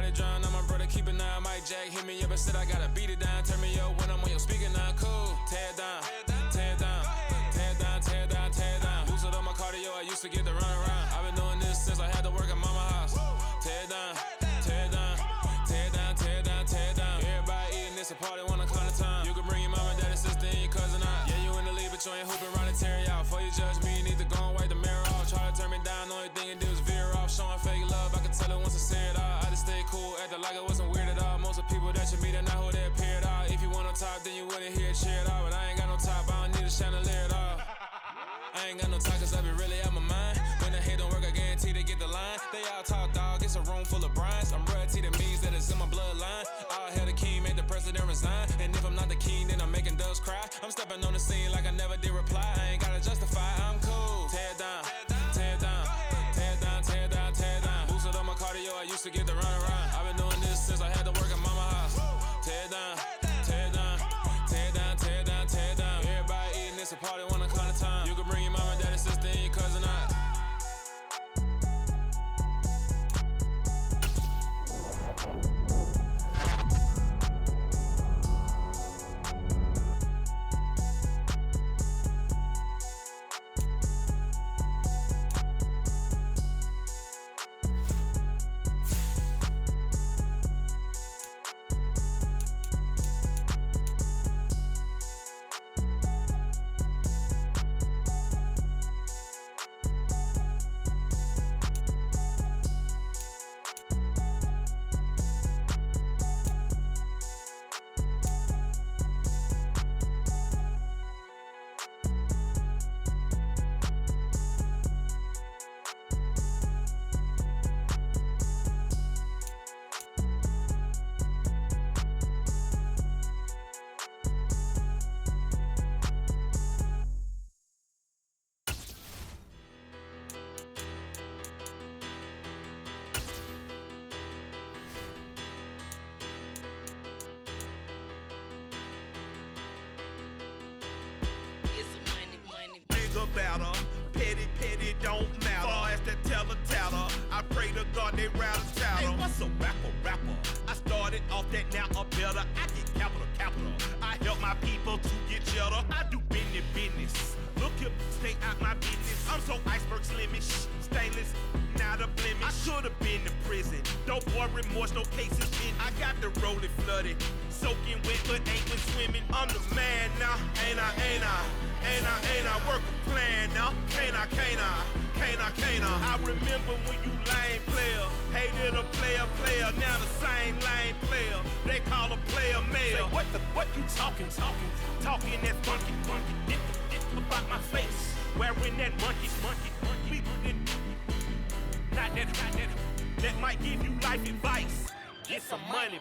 Everybody drown, now my brother keep it now. Mike Jack hit me up and said I gotta beat it down. Turn me up when I'm on your speaker now. Cool, tear it down, tear it down, tear it down, tear it down, tear it down. Boosted up my cardio, I used to get to run around. I've been doing this since I had to work at mama house. Tear it down, tear it down, tear it down, tear it down, tear it down. Everybody eating this a party one o'clock of time. You can bring your mama, daddy, sister, and your cousin out. Yeah, you in the league, but you ain't hooping around and tear out. Before you judge me, you need to go and wipe the mirror off. Try to turn me down, only thing you did was veer off. Showing fake love, I can tell it once I say it all. I just stay cool, acting like I wasn't weird at all. Most of the people that you meet are not who they appear at all. If you want on top, then you wouldn't hear it cheer at all. But I ain't got no top, I don't need a chandelier at all. I ain't got no talk, cause I be really out my mind. When the head don't work, I guarantee they get the line. They all talk, dog, it's a room full of brinds. I'm royalty, that means that it's in my bloodline. All hell the king, made the president resign. And if I'm not the king, then I'm making doves cry. I'm stepping on the scene like I never did reply. I ain't gotta justify, I'm cool. Tear it down, tear it down, tear it down, tear it down, tear it down. Boosted up my cardio, I used to get to run around. I've been doing this since I had to work at mama house. Tear it down, tear it down, tear it down, tear it down, tear it down. Everybody eating this a party one o'clock of time. You can bring your mama, daddy, sister, and your cousin out. Battle. Petty don't matter. Far as the teller, I pray to God they rattle chatter. Hey, what's a rapper? I started off that, now I'm better. I get capital. I help my people to get cheddar. I do business. Look here, stay out my business. I'm so iceberg slimish, stainless, not a blemish. I should have been in prison. Don't boy remorse, no cases in. I got the rolling flooded, soaking wet, but ain't been swimming. I'm the man now, ain't I? Work a plan now, can't I? I remember when you lame player, hated a player, now the same lame player. They call a player mayor. Say, what you talking that funky, get about my face, wearing that monkey. Not that might give you life advice. Get some money.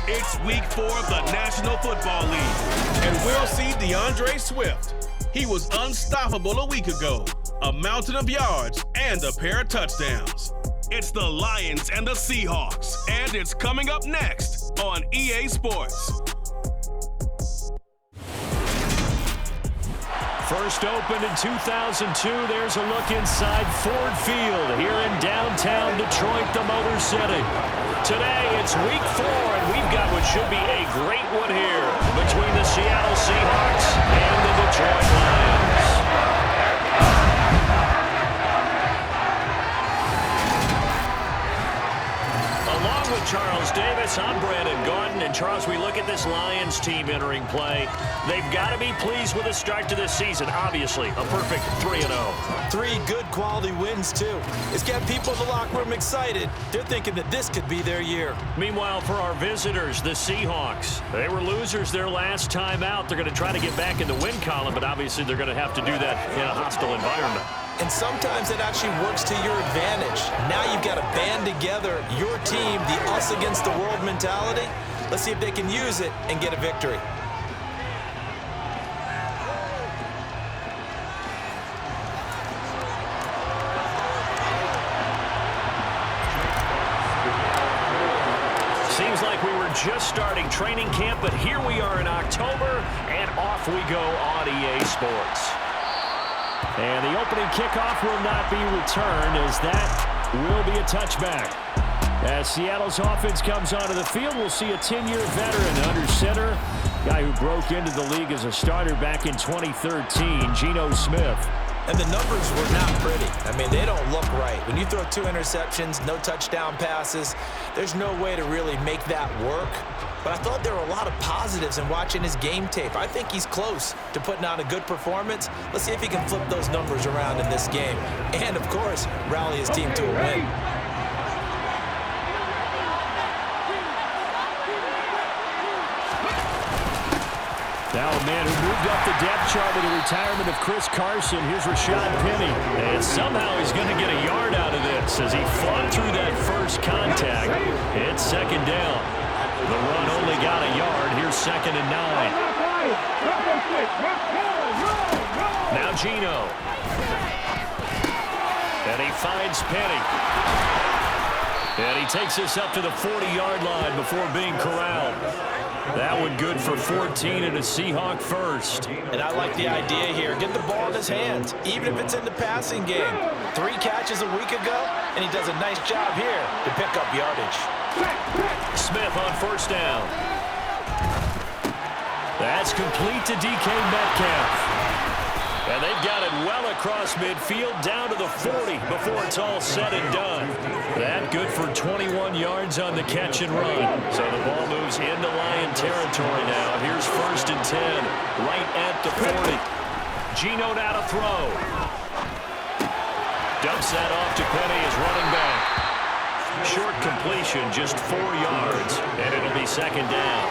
It's week 4 of the National Football League, and we'll see DeAndre Swift. He was unstoppable a week ago, a mountain of yards and a pair of touchdowns. It's the Lions and the Seahawks, and it's coming up next on EA Sports. First opened in 2002, there's a look inside Ford Field here in downtown Detroit, the Motor City. Today, it's week 4, and we've got what should be a great one here between the Seattle Seahawks and the Detroit Lions. Along with Charles Davis, I'm Brandon Gordon. And Charles, we look at this Lions team entering play. They've got to be pleased with the start to this season. Obviously, a perfect 3-0. 3 good quality wins, too. It's got people in the locker room excited. They're thinking that this could be their year. Meanwhile, for our visitors, the Seahawks, they were losers their last time out. They're going to try to get back in the win column, but obviously they're going to have to do that in a hostile environment. And sometimes it actually works to your advantage. Now you've got to band together your team, the us against the world mentality. Let's see if they can use it and get a victory. Seems like we were just starting training camp, but here we are in October, and off we go on EA Sports. And the opening kickoff will not be returned, as that will be a touchback. As Seattle's offense comes onto the field, we'll see a 10-year veteran under center, guy who broke into the league as a starter back in 2013, Geno Smith. And the numbers were not pretty. I mean, they don't look right. When you throw 2 interceptions, no touchdown passes, there's no way to really make that work. But I thought there were a lot of positives in watching his game tape. I think he's close to putting on a good performance. Let's see if he can flip those numbers around in this game. And, of course, rally his team to a win. Now a man who moved up the depth chart with the retirement of Chris Carson. Here's Rashad Penny. And somehow he's going to get a yard out of this as he fought through that first contact. It's second down. The run only got a yard. Here's 2nd and 9. Now Geno. And he finds Penny. And he takes us up to the 40-yard line before being corralled. That one good for 14 and a Seahawk first. And I like the idea here. Get the ball in his hands, even if it's in the passing game. 3 catches a week ago, and he does a nice job here to pick up yardage. Smith on first down. That's complete to DK Metcalf. And they've got it well across midfield down to the 40 before it's all said and done. That good for 21 yards on the catch and run. So the ball moves into Lion territory now. Here's 1st and 10, right at the 40. Geno now to throw. Dumps that off to Penny as running back. Short completion, just 4 yards, and it'll be 2nd down.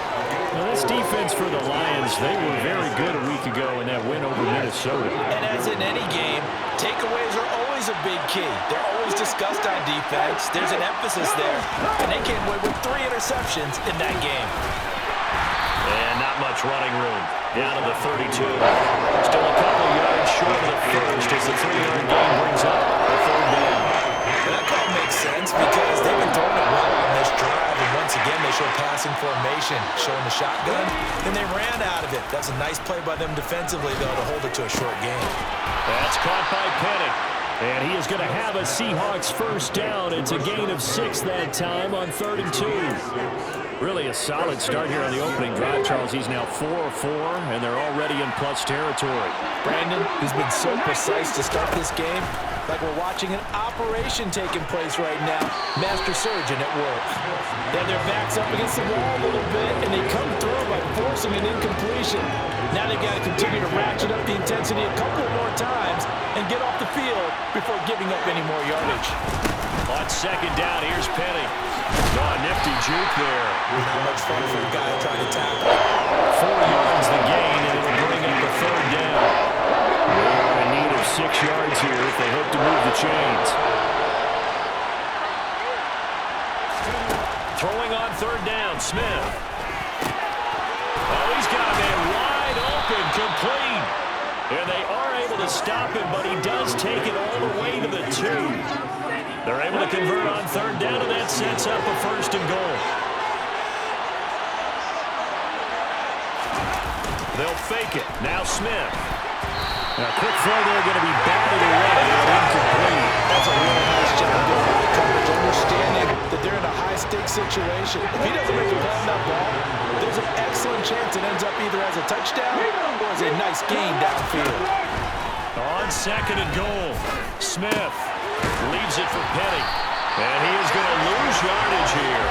Now this defense for the Lions, they were very good a week ago in that win over Minnesota. And as in any game, takeaways are always a big key. They're always discussed on defense. There's an emphasis there. And they came away with 3 interceptions in that game. And not much running room. Down to the 32. Still a couple yards short of the first as the 3-yard gain brings up the 3rd down. And that call makes sense because they've been throwing it well on this drive. And once again, they show passing formation, showing the shotgun. And they ran out of it. That's a nice play by them defensively, though, to hold it to a short game. That's caught by Penny. And he is going to have a Seahawks first down. It's a gain of 6 that time on 3rd and 2. Really a solid start here on the opening drive, Charles. He's now 4 of 4, and they're already in plus territory. Brandon, who's been so precise to start this game, like we're watching an operation taking place right now. Master surgeon at work. They have their backs up against the wall a little bit, and they come through by forcing an incompletion. Now they've got to continue to ratchet up the intensity a couple more times and get off the field before giving up any more yardage. On 2nd down, here's Penny. Oh, nifty juke there. Not much fun for the guy trying to tackle. 4 yards the gain, and it'll bring up the 3rd down. They're in need of 6 yards here if they hope to move the chains. Throwing on 3rd down, Smith. Oh, he's got a man wide open, complete. And they are able to stop him, but he does take it all the way to the 2. They're able to convert on 3rd down, and that sets up a 1st and goal. They'll fake it. Now Smith. Now quick throw there, going to be batted away. Incomplete. That's a really nice job doing the coverage, understanding that they're in a high-stakes situation. If he doesn't make a play on that ball, there's an excellent chance it ends up either as a touchdown or as a nice gain downfield. On 2nd and goal, Smith leaves it for Penny. And he is going to lose yardage here.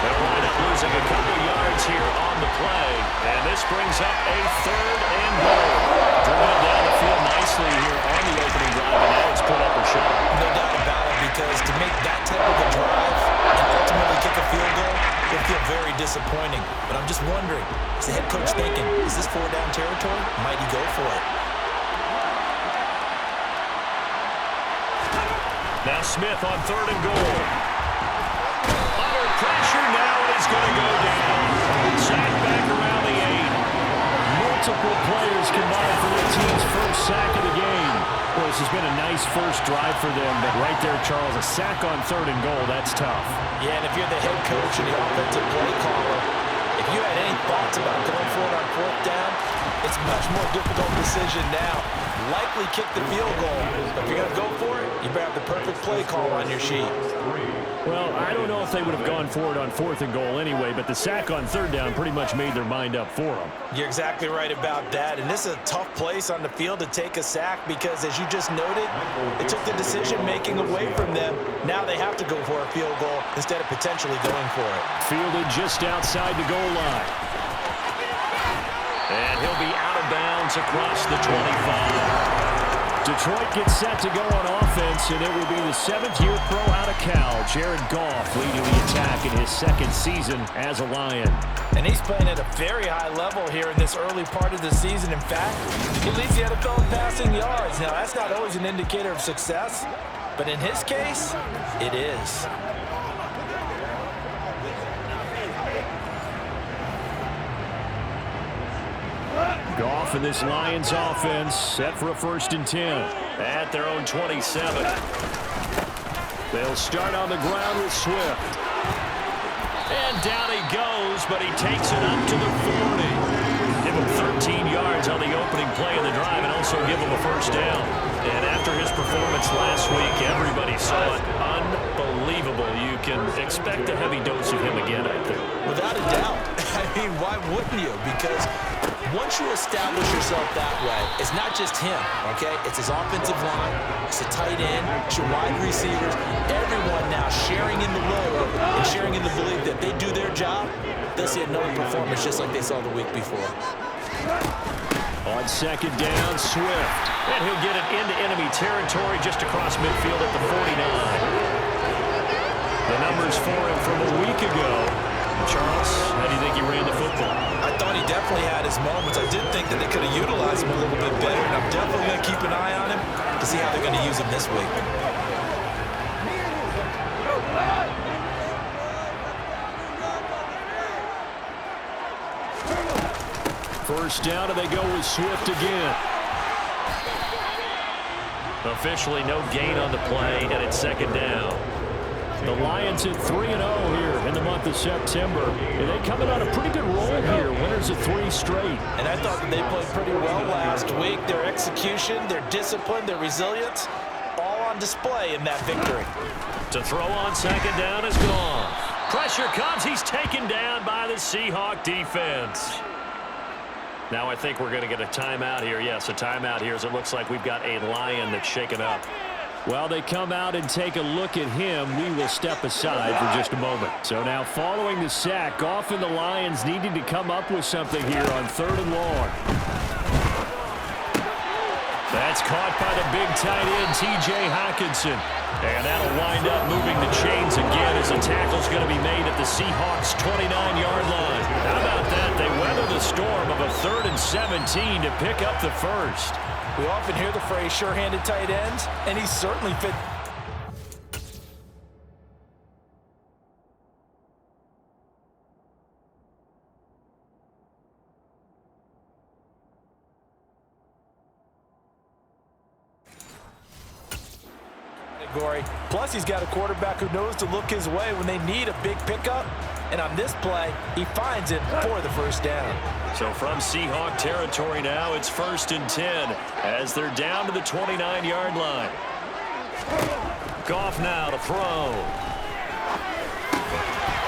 They'll wind up losing a couple yards here on the play. And this brings up a 3rd and goal. Driven down the field nicely here on the opening drive, and now it's put up a shot. No doubt about it, because to make that type of a drive and ultimately kick a field goal would feel very disappointing. But I'm just wondering, is the head coach thinking, is this 4-down territory? Might he go for it? Now Smith on 3rd and goal. Under pressure now, and he's going to go down. Sacked back around the 8. Multiple players combined for the team's first sack of the game. Well, This has been a nice first drive for them, but right there, Charles, a sack on 3rd and goal, that's tough. Yeah, and if you're the head coach and the offensive play caller, if you had any thoughts about going for it on 4th down, it's a much more difficult decision now. Likely kick the field goal. But if you're going to go for it, you better have the perfect play call on your sheet. Well, I don't know if they would have gone for it on 4th and goal anyway, but the sack on 3rd down pretty much made their mind up for them. You're exactly right about that. And this is a tough place on the field to take a sack because, as you just noted, it took the decision-making away from them. Now they have to go for a field goal instead of potentially going for it. Fielded just outside the goal line. And he'll be out of bounds across the 25. Detroit gets set to go on offense, and it will be the 7th-year pro out of Cal, Jared Goff, leading the attack in his 2nd season as a Lion. And he's playing at a very high level here in this early part of the season. In fact, he leads the NFL in passing yards. Now, that's not always an indicator of success, but in his case, it is. Goff and this Lions offense set for a 1st and 10 at their own 27. They'll start on the ground with Swift. And down he goes, but he takes it up to the 40. Give him 13 yards on the opening play of the drive and also give him a 1st down. And after his performance last week, everybody saw it. Unbelievable. You can expect a heavy dose of him again, I think. Without a doubt. I mean, why wouldn't you? Because once you establish yourself that way, it's not just him, okay? It's his offensive line, it's the tight end, it's your wide receivers, everyone now sharing in the load and sharing in the belief that if they do their job, they'll see another performance just like they saw the week before. On 2nd down, Swift. And he'll get it into enemy territory just across midfield at the 49. The numbers for him from a week ago. Charles, how do you think he ran the football? I thought he definitely had his moments. I did think that they could have utilized him a little bit better, and I'm definitely going to keep an eye on him to see how they're going to use him this week. 1st down, and they go with Swift again. Officially no gain on the play, and it's 2nd down. The Lions at 3-0 here in the month of September. And they coming on a pretty good roll here. Winners of 3 straight. And I thought that they played pretty well last week. Their execution, their discipline, their resilience, all on display in that victory. To throw on 2nd down is gone. Pressure comes. He's taken down by the Seahawk defense. Now I think we're going to get a timeout here. Yes, a timeout here as it looks like we've got a Lion that's shaken up. While they come out and take a look at him, we will step aside for just a moment. So now following the sack, Goff and the Lions needing to come up with something here on 3rd and long. That's caught by the big tight end, T.J. Hockenson. And that'll wind up moving the chains again as the tackle's going to be made at the Seahawks' 29-yard line. How about that? They weather the storm of a 3rd and 17 to pick up the 1st. We often hear the phrase sure-handed tight ends, and he certainly fit. Plus, he's got a quarterback who knows to look his way when they need a big pickup. And on this play, he finds it for the 1st down. So from Seahawk territory now, it's 1st and 10 as they're down to the 29-yard line. Goff now to throw.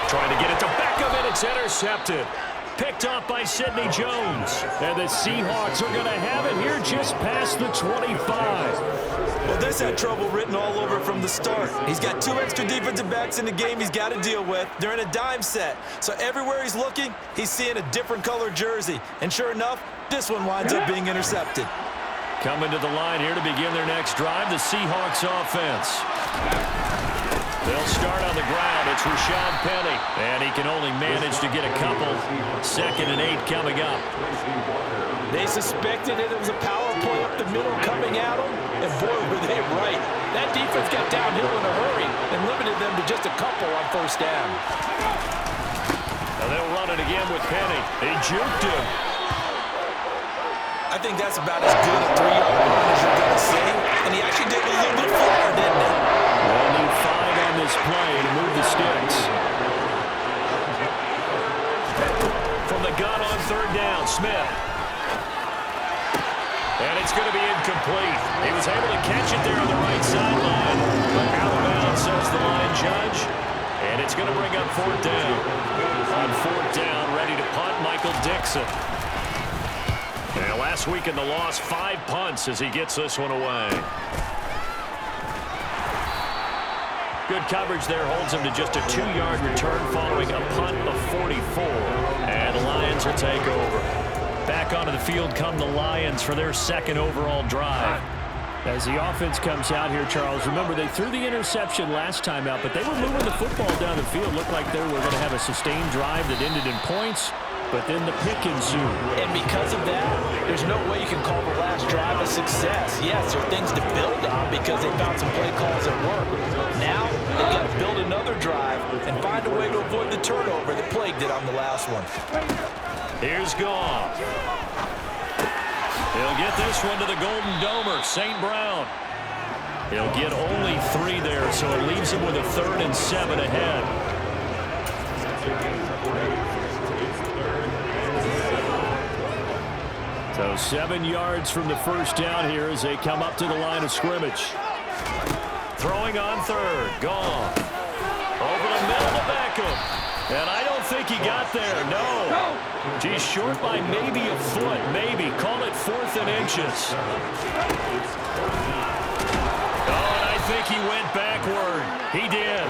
Trying to get it to Beckham, and it's intercepted. Picked off by Sidney Jones. And the Seahawks are going to have it here just past the 25. Well, this had trouble written all over from the start. He's got 2 extra defensive backs in the game he's got to deal with. They're in a dime set. So everywhere he's looking, he's seeing a different color jersey. And sure enough, this one winds up being intercepted. Coming to the line here to begin their next drive, the Seahawks offense. They'll start on the ground. It's Rashad Penny, and he can only manage to get a couple. 2nd and 8 coming up. They suspected it was a power play up the middle coming at them, and boy, were they right. That defense got downhill in a hurry and limited them to just a couple on 1st down. Now they'll run it again with Penny. He juked him. I think that's about as good a 3-yard run as you're going to see. And he actually did a little bit of floor, didn't he? They'll need 5 on this play to move the sticks. From the gun on 3rd down, Smith. And it's going to be incomplete. He was able to catch it there on the right sideline, but out of bounds, says the line judge. And it's going to bring up 4th down. On 4th down, ready to punt, Michael Dixon. And last week in the loss, 5 punts as he gets this one away. Good coverage there holds him to just a 2-yard return following a punt of 44. And the Lions will take over. Back onto the field come the Lions for their 2nd overall drive. As the offense comes out here, Charles, remember they threw the interception last time out, but they were moving the football down the field. Looked like they were going to have a sustained drive that ended in points, but then the pick ensued. And because of that, there's no way you can call the last drive a success. Yes, there are things to build on because they found some play calls that work. Now, they've got to build another drive and find a way to avoid the turnover that plagued it on the last one. Here's Goff. He'll get this one to the Golden Domer, St. Brown. He'll get only 3 there, so it leaves him with a 3rd and 7 ahead. So 7 yards from the 1st down here as they come up to the line of scrimmage. Throwing on 3rd, Goff. Over the middle to Beckham. And I don't think he got there, no. He's short by maybe a foot, maybe. Call it 4th and inches. Oh, and I think he went backward. He did.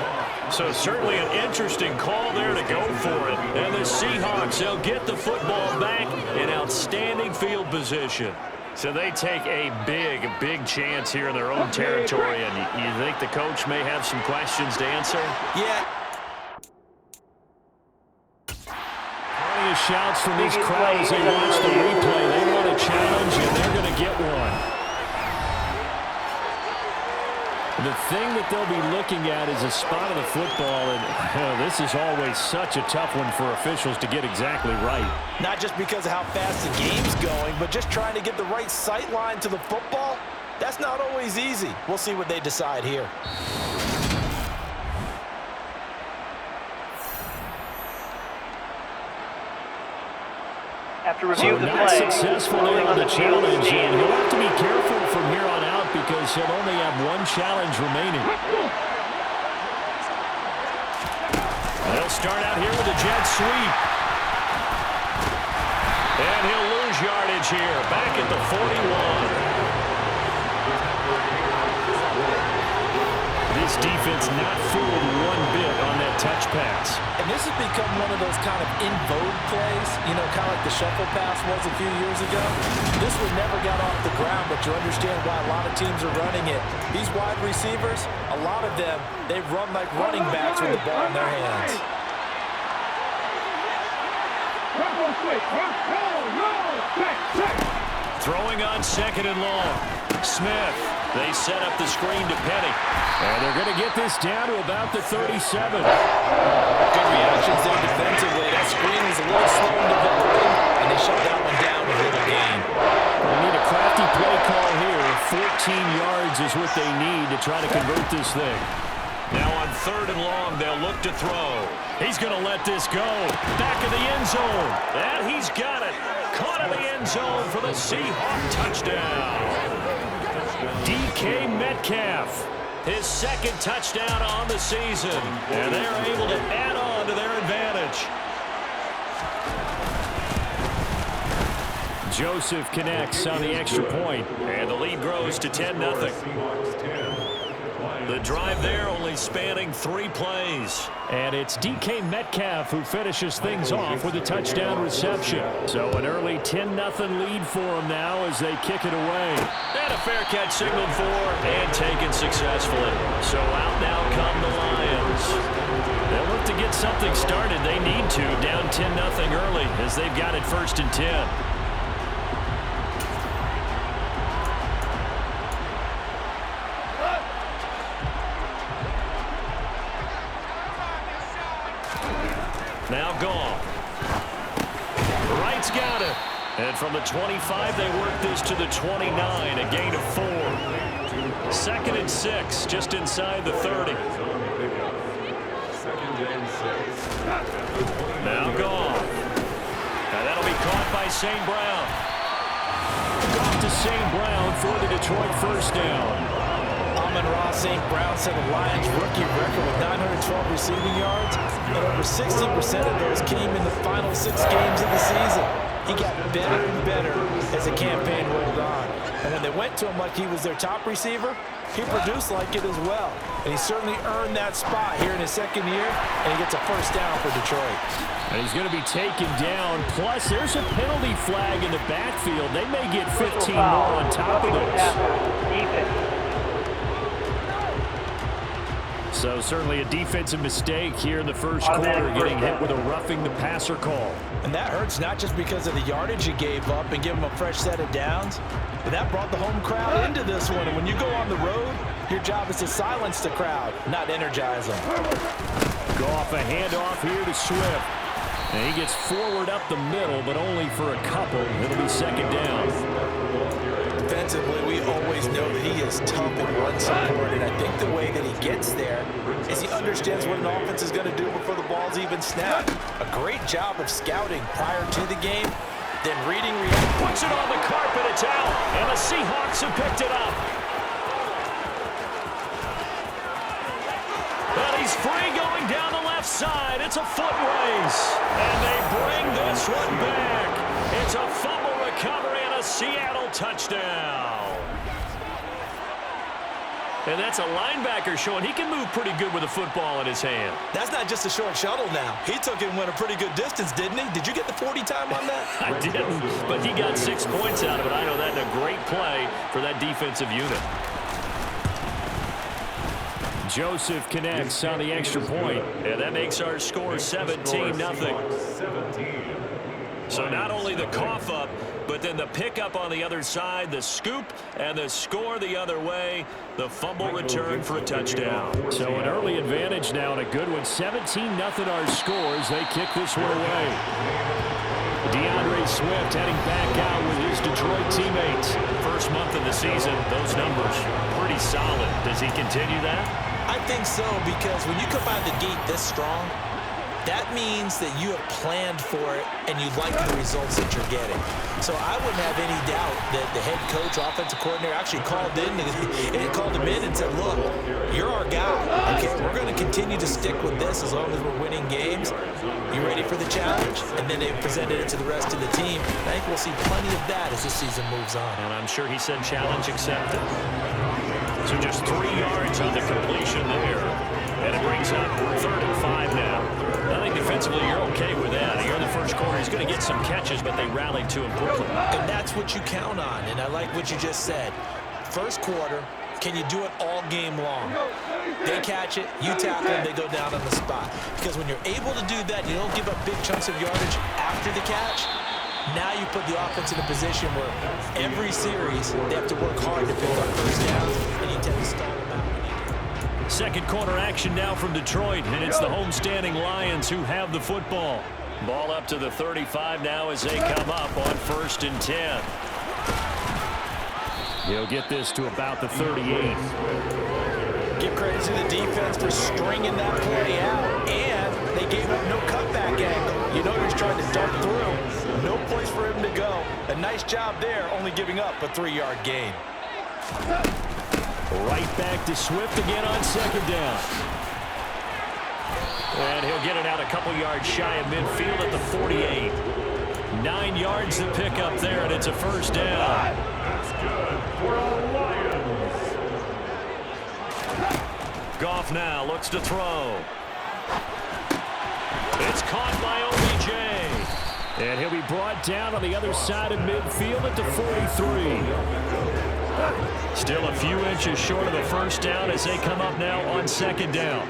So certainly an interesting call there to go for it. And the Seahawks, they'll get the football back in outstanding field position. So they take a big chance here in their own territory. And you think the coach may have some questions to answer? Yeah. Shouts from these crowds. They watch the replay. They want a challenge, and they're going to get one. The thing that they'll be looking at is a spot of the football, and this is always such a tough one for officials to get exactly right. Not just because of how fast the game's going, but just trying to get the right sight line to the football. That's not always easy. We'll see what they decide here. After review of the not play, successful there on the challenge, and he'll have to be careful from here on out because he'll only have 1 challenge remaining. They'll start out here with a jet sweep. And he'll lose yardage here, back at the 41. This defense not fooled 1 bit on that touch pass. And this has become one of those kind of in vogue plays, you know, kind of like the shuffle pass was a few years ago. This one never got off the ground, but you understand why a lot of teams are running it. These wide receivers, a lot of them, they run like running backs with the ball in their hands. Throwing on 2nd and long. Smith. They set up the screen to Penny. And they're going to get this down to about the 37. Good reactions there defensively. That screen was a little slow in developing, and they shut that one down with a little gain. They need a crafty play call here. 14 yards is what they need to try to convert this thing. Now on 3rd and long, they'll look to throw. He's going to let this go. Back of the end zone. And he's got it. Caught in the end zone for the Seahawk touchdown. DK Metcalf, his 2nd touchdown on the season. And they're able to add on to their advantage. Joseph connects on the extra point, and the lead grows to 10-0. The drive there only spanning 3 plays. And it's DK Metcalf who finishes things off with a touchdown reception. So an early 10-0 lead for them now as they kick it away. And a fair catch signaled for and taken successfully. So out now come the Lions. They'll look to get something started. They need to, down 10-0 early as they've got it 1st and 10. Now Goff. Wright's got it. And from the 25, they work this to the 29, a gain of 4. 2nd and 6, just inside the 30. Now Goff. And that'll be caught by St. Brown. Goff to St. Brown for the Detroit first down. Amon-Ra St. Brown set a Lions rookie record with 912 receiving yards, and over 60% of those came in the final 6 games of the season. He got better and better as the campaign rolled on. And when they went to him like he was their top receiver, he produced like it as well. And he certainly earned that spot here in his 2nd year, and he gets a first down for Detroit. And he's going to be taken down. Plus, there's a penalty flag in the backfield. They may get 15 more on top of this. So certainly a defensive mistake here in the first quarter, getting hit with a roughing the passer call. And that hurts not just because of the yardage you gave up and give them a fresh set of downs, but that brought the home crowd into this one. And when you go on the road, your job is to silence the crowd, not energize them. Goff, a handoff here to Swift. And he gets forward up the middle, but only for a couple. It'll be 2nd down. Defensively, we always know that he is tough in run support, and I think the way that he gets there is he understands what an offense is going to do before the ball's even snapped. A great job of scouting prior to the game, then reading react. Puts it on the carpet, it's out, and the Seahawks have picked it up. And he's free going down the left side. It's a foot race, and they bring this one back. It's a fumble recovery and a Seattle touchdown. And that's a linebacker showing he can move pretty good with a football in his hand. That's not just a short shuttle now. He took it and went a pretty good distance, didn't he? Did you get the 40 time on that? I didn't, but he got 6 points out of it. I know that in a great play for that defensive unit. Joseph connects on the extra point, and that makes our score 17-0. So not only the cough up, but then the pickup on the other side, the scoop, and the score the other way, the fumble return for a touchdown. So an early advantage now and a good one. 17-0 our scores. They kick this one away. DeAndre Swift heading back out with his Detroit teammates. First month of the season, those numbers pretty solid. Does he continue that? I think so, because when you come out of the gate this strong, that means that you have planned for it and you like the results that you're getting. So I wouldn't have any doubt that the head coach, offensive coordinator actually called him in and said, look, you're our guy. Okay, we're going to continue to stick with this as long as we're winning games. You ready for the challenge? And then they presented it to the rest of the team. I think we'll see plenty of that as this season moves on. And I'm sure he said challenge accepted. So just 3 yards on the completion there. And it brings up 3rd and 5 now. I think defensively you're okay with that. Here in the first quarter, he's going to get some catches, but they rallied to him quickly. And that's what you count on, and I like what you just said. First quarter, can you do it all game long? They catch it, you tackle them, they go down on the spot. Because when you're able to do that, you don't give up big chunks of yardage after the catch. Now you put the offense in a position where every series they have to work hard to pick up first downs, and you tend to stall them out. Second quarter action now from Detroit, and it's the homestanding Lions who have the football. Ball up to the 35 now as they come up on 1st and 10. He'll get this to about the 38. Give credit to the defense for stringing that play out, and they gave up no cutback angle. You know he's trying to dart through. No place for him to go. A nice job there, only giving up a 3-yard gain. Right back to Swift again on 2nd down. And he'll get it out a couple yards shy of midfield at the 48. 9 yards to pick up there, and it's a first down. Goff now looks to throw. It's caught by OBJ. And he'll be brought down on the other side of midfield at the 43. Still a few inches short of the first down as they come up now on 2nd down.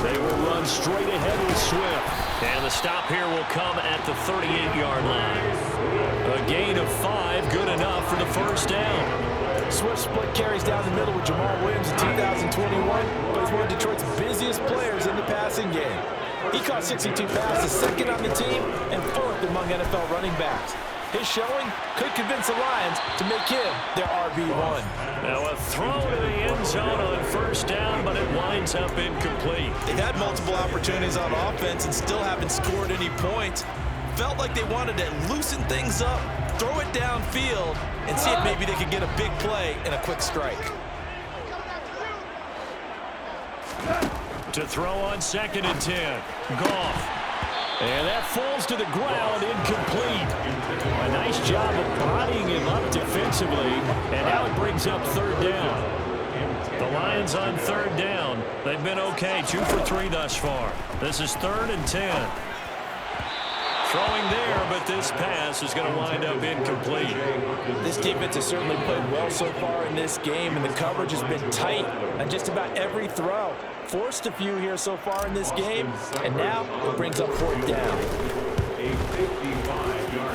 They will run straight ahead with Swift. And the stop here will come at the 38-yard line. A gain of 5, good enough for the first down. Swift split carries down the middle with Jamal Williams in 2021, but he's one of Detroit's busiest players in the passing game. He caught 62 passes, second on the team, and fourth among NFL running backs. His showing could convince the Lions to make him their RB1. Now a throw to the end zone on first down, but it winds up incomplete. They've had multiple opportunities on offense and still haven't scored any points. Felt like they wanted to loosen things up, throw it downfield, and see if maybe they could get a big play and a quick strike. To throw on 2nd and 10. Goff. And that falls to the ground, incomplete. A nice job of bodying him up defensively, and now it brings up 3rd down. The Lions on 3rd down. They've been okay, 2 for 3 thus far. This is 3rd and 10. Throwing there, but this pass is going to wind up incomplete. This defense has certainly played well so far in this game, and the coverage has been tight on just about every throw. Forced a few here so far in this game, and now it brings up 4th down.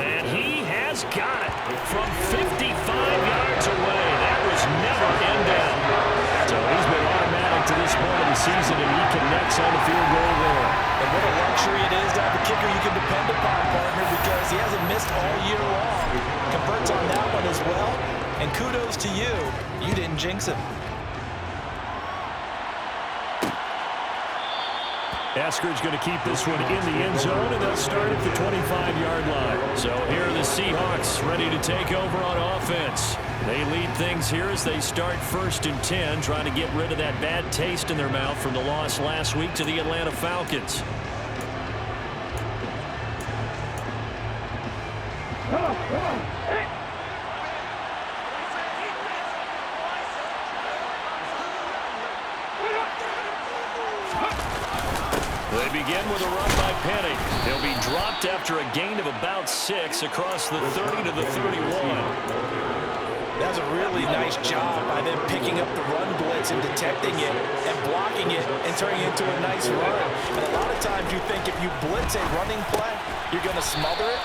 And he has got it from 55 yards away. That was never in doubt. So he's been automatic to this point of the season, and he connects on the field goal there. And what a luxury it is to have a kicker you can depend upon, partner, because he hasn't missed all year long. Converts on that one as well, and kudos to you. You didn't jinx him. Eskridge going to keep this one in the end zone, and they'll start at the 25-yard line. So here are the Seahawks ready to take over on offense. They lead things here as they start 1st and 10, trying to get rid of that bad taste in their mouth from the loss last week to the Atlanta Falcons. They begin with a run by Penny. They'll be dropped after a gain of about 6 across the 30 to the 31. That was a really nice job by them picking up the run blitz and detecting it and blocking it and turning it into a nice run. And a lot of times you think if you blitz a running play, you're going to smother it.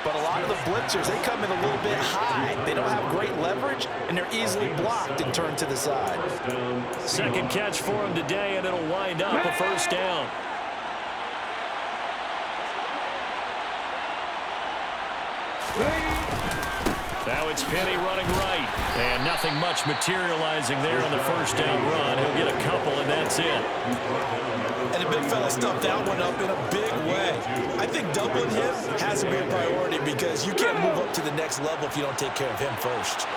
But a lot of the blitzers, they come in a little bit high. They don't have great leverage, and they're easily blocked and turned to the side. Second catch for him today, and it'll wind up a 1st down. Now it's Penny running right, and nothing much materializing there on the 1st down run. He'll get a couple, and that's it. And the big fella stuffed that one up in a big way. I think doubling him has to be a priority because you can't move up to the next level if you don't take care of him first.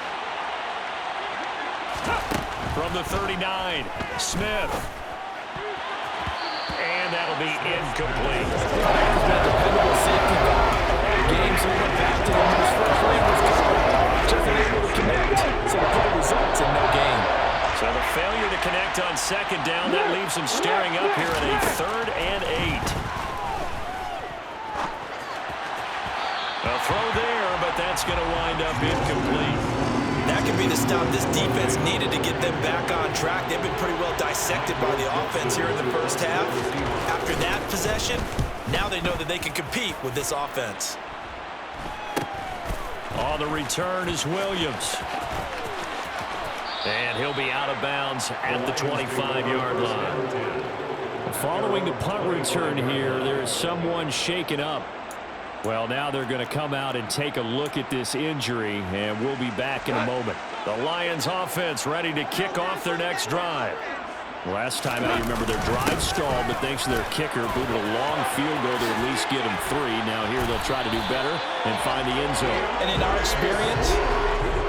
From the 39, Smith. And that'll be incomplete. Dependable safety valve. Games we went back to him in his first leg was covered. Just unable to connect. So the play results in no gain. So the failure to connect on 2nd down, that leaves him staring up here at a 3rd and 8. A throw there, but that's going to wind up incomplete. That could be the stop this defense needed to get them back on track. They've been pretty well dissected by the offense here in the first half. After that possession, now they know that they can compete with this offense. On the return is Williams. And he'll be out of bounds at the 25-yard line. Following the punt return here, there's someone shaken up. Well, now they're going to come out and take a look at this injury, and we'll be back in a moment. The Lions offense ready to kick off their next drive. Last time out, you remember their drive stalled, but thanks to their kicker, booted a long field goal to at least get them 3. Now here they'll try to do better and find the end zone. And in our experience,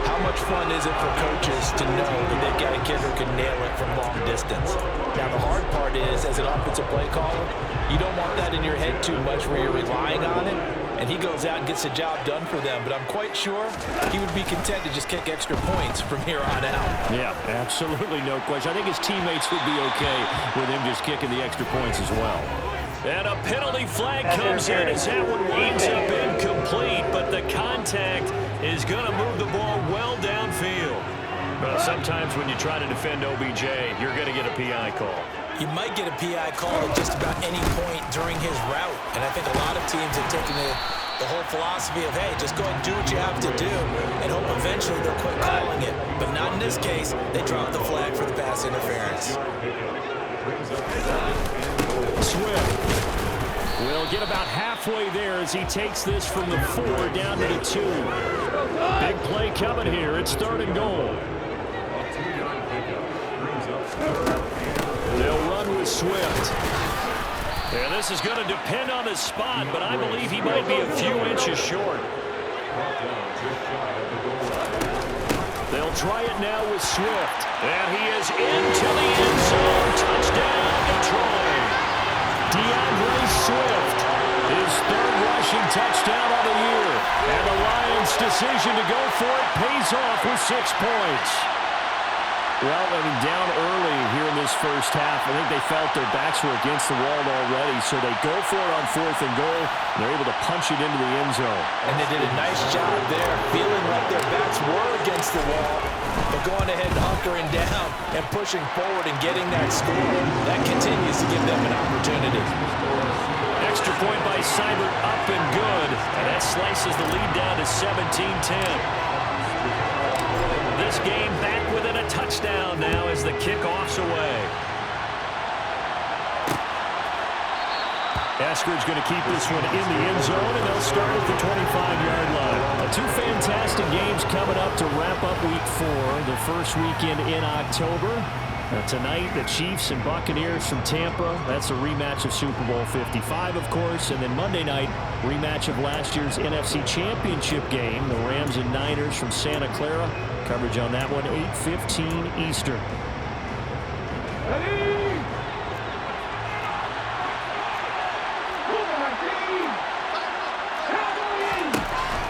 how much fun is it for coaches to know that they've got a kicker who can nail it from long distance? Now, the hard part is, as an offensive play caller, you don't want that in your head too much where you're relying on it, and he goes out and gets the job done for them. But I'm quite sure he would be content to just kick extra points from here on out. Yeah, absolutely no question. I think his teammates would be okay with him just kicking the extra points as well. And a penalty flag comes in as that one winds up incomplete, but the contact is going to move the ball well downfield. Well, sometimes when you try to defend OBJ, you're going to get a PI call. You might get a PI call at just about any point during his route. And I think a lot of teams have taken the whole philosophy of, hey, just go and do what you have to do and hope eventually they'll quit calling it. But not in this case. They dropped the flag for the pass interference. Swift. We'll get about halfway there as he takes this from the 4 down to the 2. Big play coming here. It's 3rd and goal. They'll run with Swift. And this is going to depend on his spot, but I believe he might be a few inches short. They'll try it now with Swift. And he is into the end zone. Touchdown, Detroit. DeAndre Swift, his 3rd rushing touchdown of the year. And the Lions' decision to go for it pays off with 6 points. Well, I mean, down early here in this first half, I think they felt their backs were against the wall already, so they go for it on 4th and goal. They're able to punch it into the end zone. And they did a nice job there, feeling like their backs were against the wall, but going ahead and hunkering down and pushing forward and getting that score. That continues to give them an opportunity. Extra point by Seibert, up and good. And that slices the lead down to 17-10. This game back within a touchdown now as the kickoff's away. Eskridge going to keep this one in the end zone, and they'll start at the 25-yard line. 2 fantastic games coming up to wrap up Week 4, the first weekend in October. Tonight, the Chiefs and Buccaneers from Tampa. That's a rematch of Super Bowl 55, of course. And then Monday night, rematch of last year's NFC Championship game, the Rams and Niners from Santa Clara. Coverage on that one, 8:15 Eastern.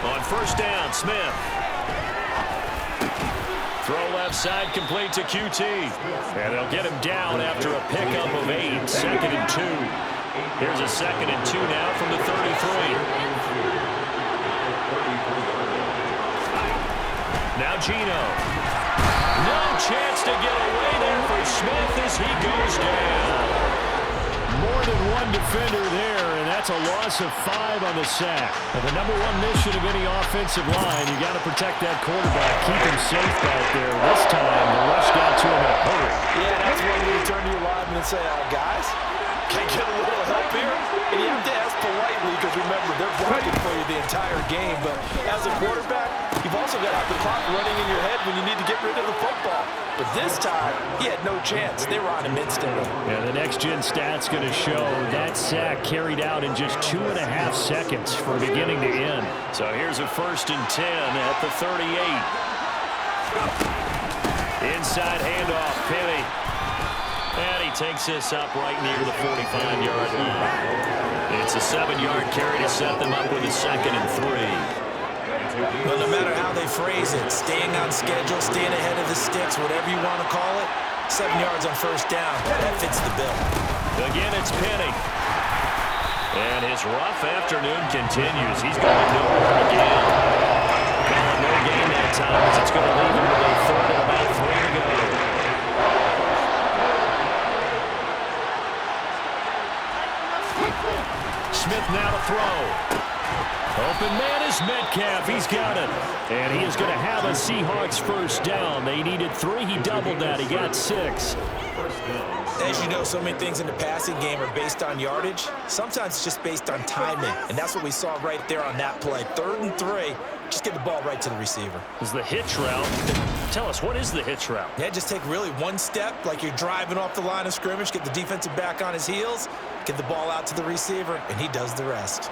On first down, Smith. Throw left side, complete to QT. And they'll get him down after a pickup of 8. 2nd and 2. Here's a 2nd and 2 now from the 33. Now Gino. No chance to get away there for Smith as he goes down. More than one defender there, and that's a loss of 5 on the sack. And the number 1 mission of any offensive line, you got to protect that quarterback, keep him safe back there. This time, the rush got to him in a hurry. Yeah, that's when you turn to your lineman and say, guys, can I get a little help here? And you have to ask politely because, remember, they're blocking for you the entire game. But as a quarterback, you've also got the clock running in your head when you need to get rid of the football. But this time, he had no chance. They were on him instantly. Yeah, the next-gen stats going to show that sack carried out in just 2.5 seconds from beginning to end. So here's a 1st and 10 at the 38. Inside handoff, Penny. And he takes this up right near the 45-yard line. It's a 7-yard carry to set them up with a 2nd and 3. But no matter how they phrase it, staying on schedule, staying ahead of the sticks, whatever you want to call it, 7 yards on first down, that fits the bill. Again, it's Penny. And his rough afternoon continues. He's going nowhere again. No gain that time as it's going to leave him with a 3rd and about 3 to go. Smith now to throw. Open man is Metcalf. He's got it. And he is going to have a Seahawks first down. They needed 3. He doubled that. He got 6. As you know, so many things in the passing game are based on yardage. Sometimes it's just based on timing. And that's what we saw right there on that play. 3rd and 3. Just get the ball right to the receiver. Is the hitch route. Tell us, what is the hitch route? Yeah, just take really one step like you're driving off the line of scrimmage, get the defensive back on his heels, get the ball out to the receiver, and he does the rest.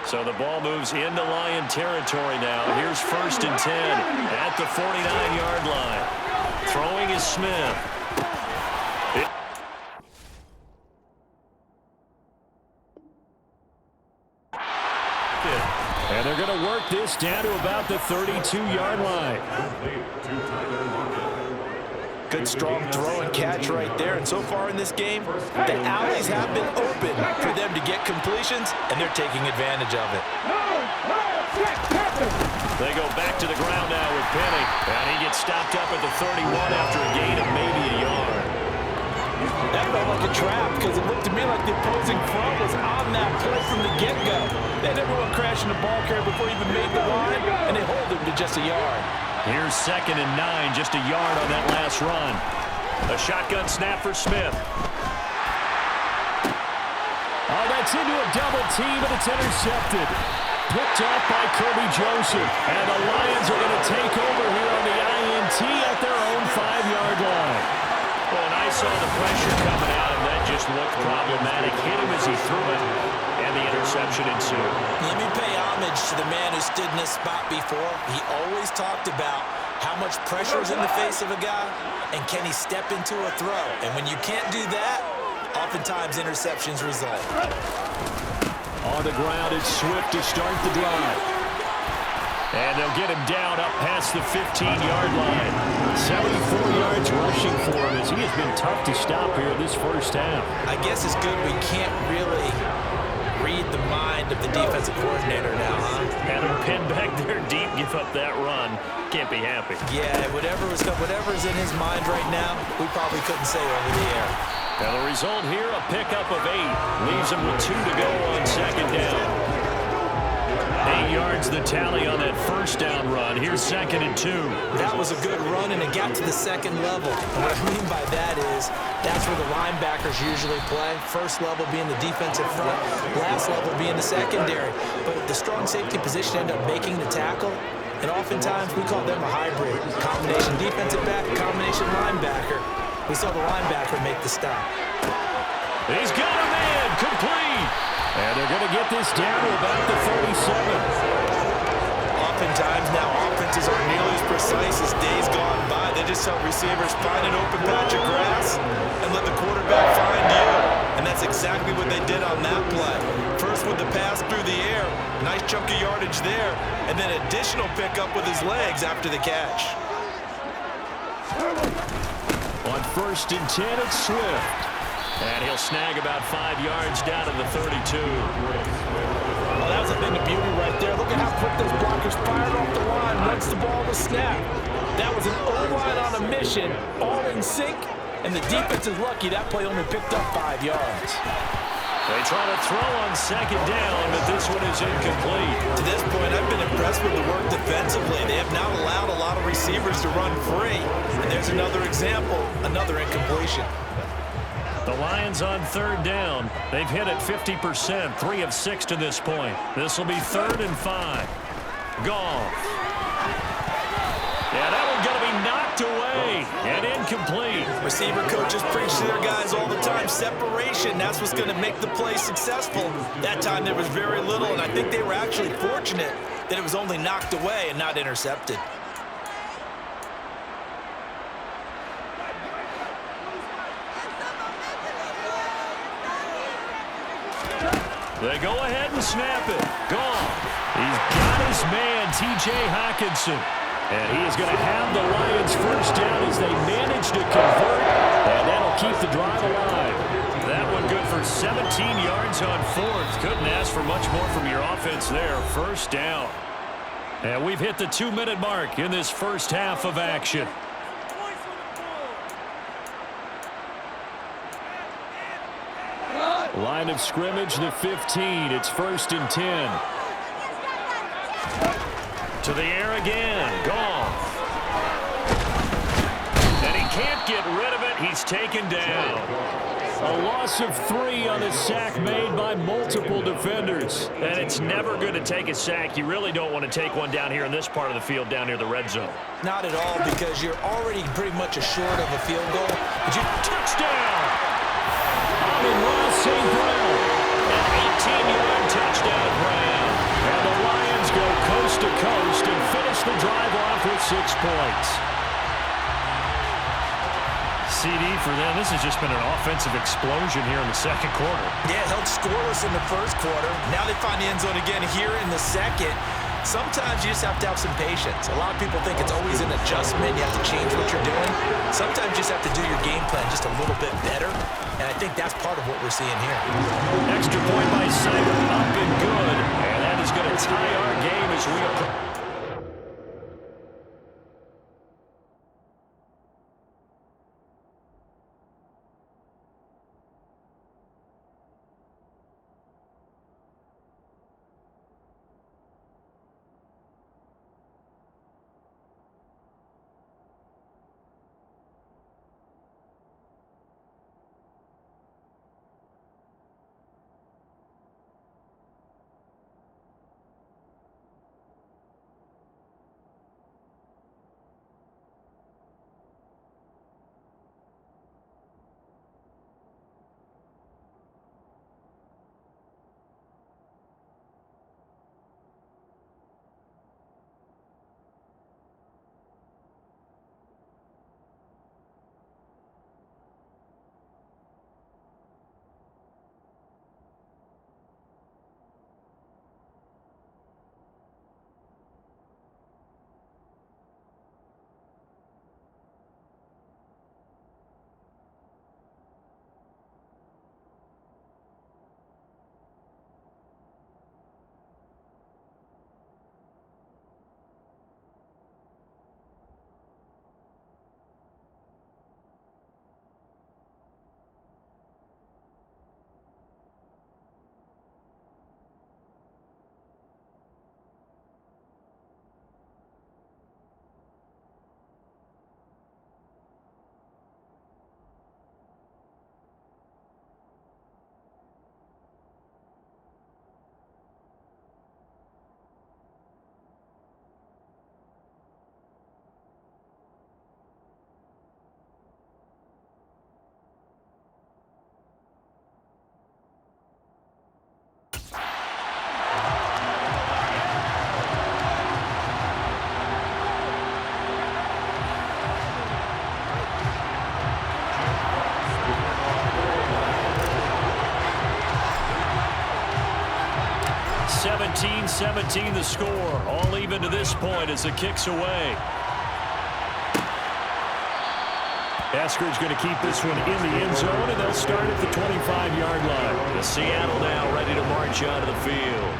So the ball moves into Lion territory now. Here's 1st and 10 at the 49-yard line. Throwing is Smith. And they're going to work this down to about the 32-yard line. Good strong throw and catch right there. And so far in this game, the alleys have been open for them to get completions, and they're taking advantage of it. They go back to the ground now with Penny. And he gets stopped up at the 31 after a gain of maybe a yard. That felt like a trap because it looked to me like the opposing front was on that play from the get-go. They had everyone crashing the ball carrier before he even made the line, and they hold him to just a yard. Here's 2nd and 9, just a yard on that last run. A shotgun snap for Smith. Oh, that's into a double team, and it's intercepted. Picked off by Kirby Joseph. And the Lions are going to take over here on the INT at their own 5-yard line. Well, and I saw the pressure coming out, and that just looked problematic. Hit him as he threw it, and the interception ensued. Let me pay homage to the man who stood in this spot before. He always talked about how much pressure is in the face of a guy, and can he step into a throw. And when you can't do that, oftentimes interceptions result. On the ground, it's Swift to start the drive. And they'll get him down up past the 15-yard line. 74 yards rushing for him as he has been tough to stop here this first half. I guess it's good we can't really read the mind of the defensive coordinator now, huh? Had him pinned back there deep, give up that run. Can't be happy. Yeah, whatever's in his mind right now, we probably couldn't say over the air. Now the result here, a pickup of 8. Leaves him with 2 to go on 2nd down. 8 yards the tally on that first down run. Here's 2nd and 2. That was a good run, and it got to the second level. And what I mean by that is that's where the linebackers usually play. First level being the defensive front, last level being the secondary. But the strong safety position ended up making the tackle, and oftentimes we call them a hybrid. Combination defensive back, combination linebacker. We saw the linebacker make the stop. He's got him in, complete. And they're going to get this down to about the 37. Oftentimes now offenses aren't nearly as precise as days gone by. They just help receivers find an open patch of grass and let the quarterback find you. And that's exactly what they did on that play. First with the pass through the air, nice chunk of yardage there, and then additional pickup with his legs after the catch. On 1st and 10, it's Swift. And he'll snag about 5 yards down to the 32. Oh, that was a thing of beauty right there. Look at how quick those blockers fired off the line once the ball was snapped. That was an O-line on a mission, all in sync, and the defense is lucky that play only picked up 5 yards. They try to throw on 2nd down, but this one is incomplete. To this point, I've been impressed with the work defensively. They have not allowed a lot of receivers to run free. And there's another example, another incompletion. The Lions on 3rd down. They've hit it 50%, 3 of 6 to this point. This will be 3rd and 5. Goff. Yeah, that one's going to be knocked away and incomplete. Receiver coaches preach to their guys all the time. Separation, that's what's going to make the play successful. That time there was very little, and I think they were actually fortunate that it was only knocked away and not intercepted. They go ahead and snap it. Goff. He's got his man, T.J. Hockenson. And he is going to have the Lions first down as they manage to convert. And that'll keep the drive alive. That one good for 17 yards on 4th. Couldn't ask for much more from your offense there. First down. And we've hit the 2-minute mark in this first half of action. Line of scrimmage, the 15. It's 1st and 10. To the air again. Goff. And he can't get rid of it. He's taken down. A loss of 3 on the sack made by multiple defenders. And it's never good to take a sack. You really don't want to take one down here in this part of the field, down near the red zone. Not at all, because you're already pretty much assured of a field goal. But you Touchdown! St. Brown. An 18-yard touchdown, Brown. coast and finish the drive off with 6 points. CD for them. This has just been an offensive explosion here in the second quarter. Yeah, held scoreless in the first quarter. Now they find the end zone again here in the second. Sometimes you just have to have some patience. A lot of people think it's always an adjustment. You have to change what you're doing. Sometimes you just have to do your game plan just a little bit better. And I think that's part of what we're seeing here. Extra point by Simon, up and good. And that is going to tie our game as we approach. .17 the score. All even to this point as the kick's away. Eskridge going to keep this one in the end zone, and they'll start at the 25-yard line. The Seattle now ready to march out of the field.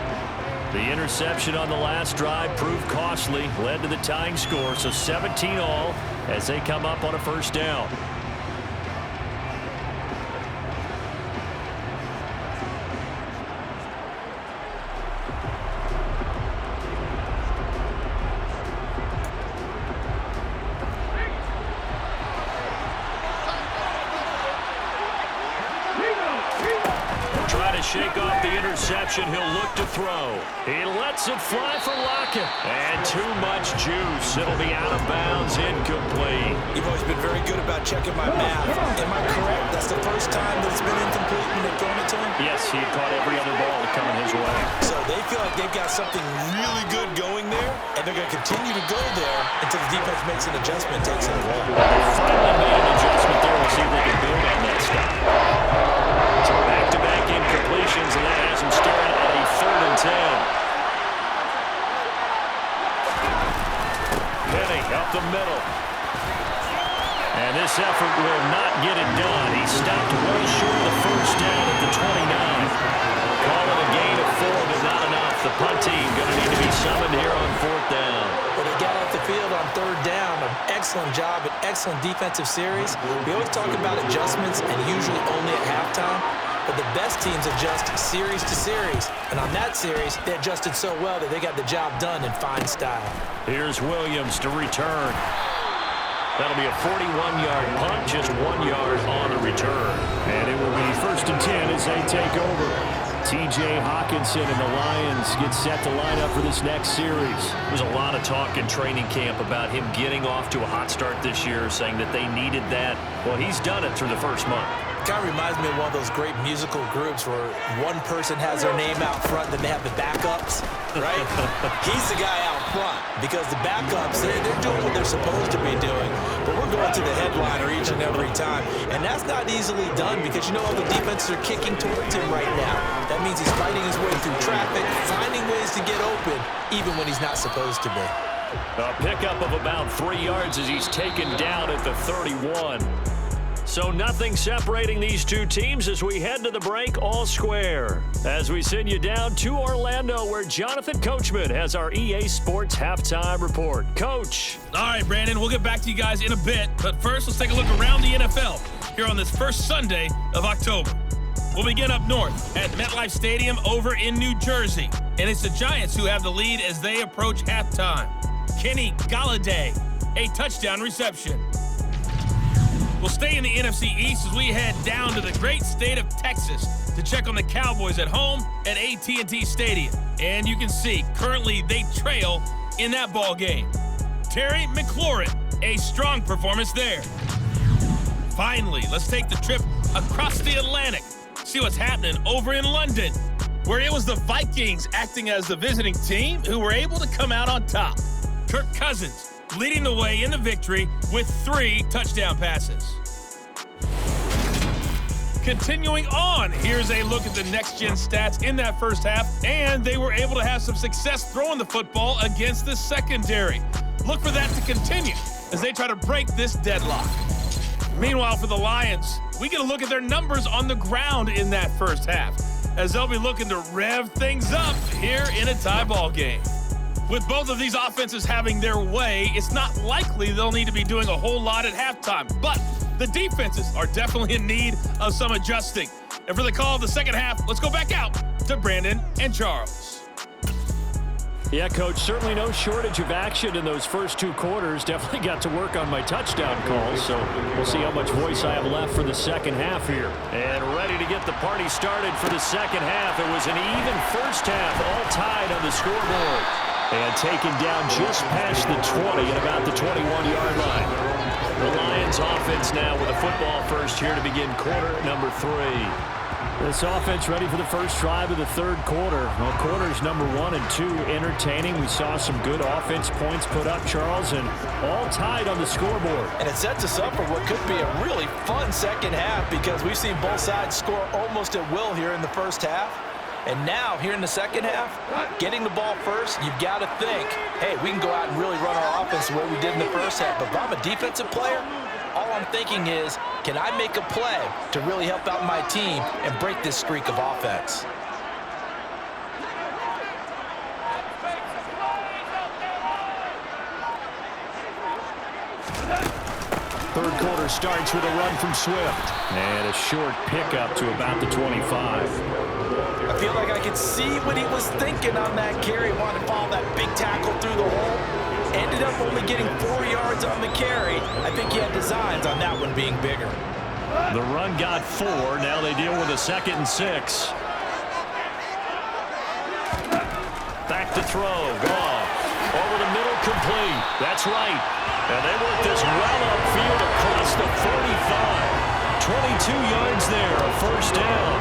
The interception on the last drive proved costly, led to the tying score, so 17 all as they come up on a first down. Shake off the interception. He'll look to throw. He lets it fly for Lockett. And too much juice. It'll be out of bounds, incomplete. You've always been very good about checking my math. Am I correct? That's the first time that it's been incomplete when they've thrown it to him? Yes, he had caught every other ball coming his way. So they feel like they've got something really good going there, and they're going to continue to go there until the defense makes an adjustment, takes it away. They finally made an adjustment there. We'll see if they can build on that stuff. So back-to-back incompletions, and that has him staring at a 3rd and 10. Penny up the middle. And this effort will not get it done. He stopped well short of the first down at the 29. Call it a gain of 4, but not enough. The punt team going to need to be summoned here on 4th down. Well, they got off the field on 3rd down. An excellent job, an excellent defensive series. We always talk about adjustments, and usually only at halftime. But the best teams adjust series to series. And on that series, they adjusted so well that they got the job done in fine style. Here's Williams to return. That'll be a 41-yard punt, just 1 yard on the return. And it will be 1st and 10 as they take over. T.J. Hawkinson and the Lions get set to line up for this next series. There's a lot of talk in training camp about him getting off to a hot start this year, saying that they needed that. Well, he's done it through the first month. Kind of reminds me of one of those great musical groups where one person has their name out front, then they have the backups, right? He's the guy out front because the backups, they're doing what they're supposed to be doing, but we're going to the headliner each and every time. And that's not easily done because you know all the defenses are kicking towards him right now. That means he's fighting his way through traffic, finding ways to get open, even when he's not supposed to be. A pickup of about 3 yards as he's taken down at the 31. So nothing separating these two teams as we head to the break all square. As we send you down to Orlando where Jonathan Coachman has our EA Sports Halftime Report. Coach. All right, Brandon, we'll get back to you guys in a bit. But first, let's take a look around the NFL here on this first Sunday of October. We'll begin up north at MetLife Stadium over in New Jersey. And it's the Giants who have the lead as they approach halftime. Kenny Golladay, a touchdown reception. We'll stay in the NFC East as we head down to the great state of Texas to check on the Cowboys at home at AT&T Stadium. And you can see, currently they trail in that ball game. Terry McLaurin, a strong performance there. Finally, let's take the trip across the Atlantic, see what's happening over in London, where it was the Vikings acting as the visiting team who were able to come out on top. Kirk Cousins leading the way in the victory with 3 touchdown passes. Continuing on, here's a look at the next-gen stats in that first half, and they were able to have some success throwing the football against the secondary. Look for that to continue as they try to break this deadlock. Meanwhile, for the Lions, we get a look at their numbers on the ground in that first half, as they'll be looking to rev things up here in a tie ball game. With both of these offenses having their way, it's not likely they'll need to be doing a whole lot at halftime. But the defenses are definitely in need of some adjusting. And for the call of the second half, let's go back out to Brandon and Charles. Yeah, Coach, certainly no shortage of action in those first 2 quarters. Definitely got to work on my touchdown calls, so we'll see how much voice I have left for the second half here. And ready to get the party started for the second half. It was an even first half, all tied on the scoreboard. And taken down just past the 20 at about the 21-yard line. The Lions offense now with a football first here to begin quarter number 3. This offense ready for the first drive of the third quarter. Well, quarters number 1 and 2 entertaining. We saw some good offense points put up, Charles, and all tied on the scoreboard. And it sets us up for what could be a really fun second half because we've seen both sides score almost at will here in the first half. And now, here in the second half, getting the ball first, you've got to think, hey, we can go out and really run our offense the way we did in the first half. But if I'm a defensive player, all I'm thinking is, can I make a play to really help out my team and break this streak of offense? Third quarter starts with a run from Swift. And a short pickup to about the 25. I feel like I could see what he was thinking on that carry. Wanted to follow that big tackle through the hole. Ended up only getting 4 yards on the carry. I think he had designs on that one being bigger. The run got 4. Now they deal with a 2nd and 6. Back to throw. Goff. Over the middle, complete. That's right. And they work this well upfield across the 45. 22 yards there, a first down.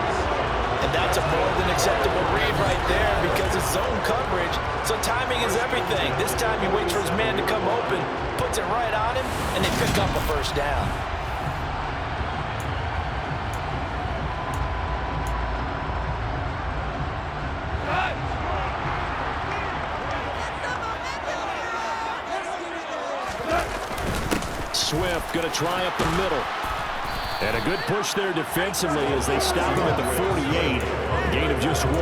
And that's a more than acceptable read right there because it's zone coverage, so timing is everything. This time he waits for his man to come open, puts it right on him, and they pick up a first down. Swift going to try up the middle. And a good push there defensively as they stop him at the 48. Gain of just 1.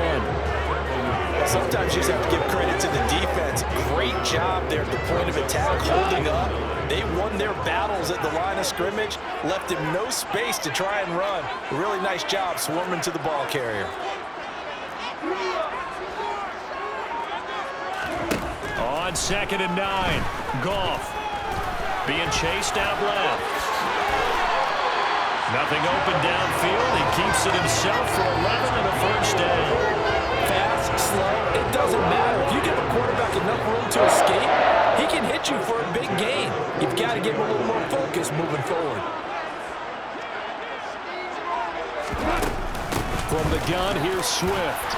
Sometimes you just have to give credit to the defense. Great job there at the point of attack, holding up. They won their battles at the line of scrimmage, left him no space to try and run. A really nice job swarming to the ball carrier. On 2nd and 9, Goff being chased out left. Nothing open downfield. He keeps it himself for 11 and a first down. Fast, slow, it doesn't matter. If you give a quarterback enough room to escape, he can hit you for a big gain. You've got to give him a little more focus moving forward. From the gun, here's Swift.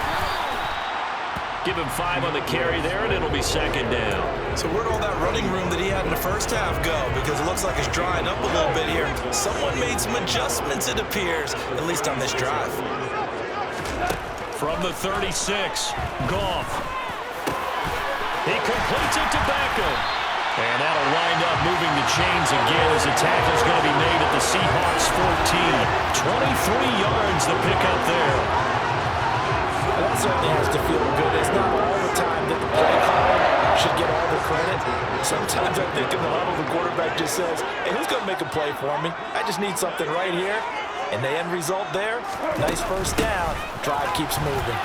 Give him 5 on the carry there, and it'll be second down. So where'd all that running room that he had in the first half go? Because it looks like it's drying up a little bit here. Someone made some adjustments, it appears, at least on this drive. From the 36, Goff. He completes it to Beckham. And that'll wind up moving the chains again as a tackle's going to be made at the Seahawks 14. 23 yards the pickup there. That certainly has to feel good. It's not all the time that the play caller should get all the credit. Sometimes I think in the huddle, the quarterback just says, hey, who's going to make a play for me? I just need something right here. And the end result there, nice first down. Drive keeps moving.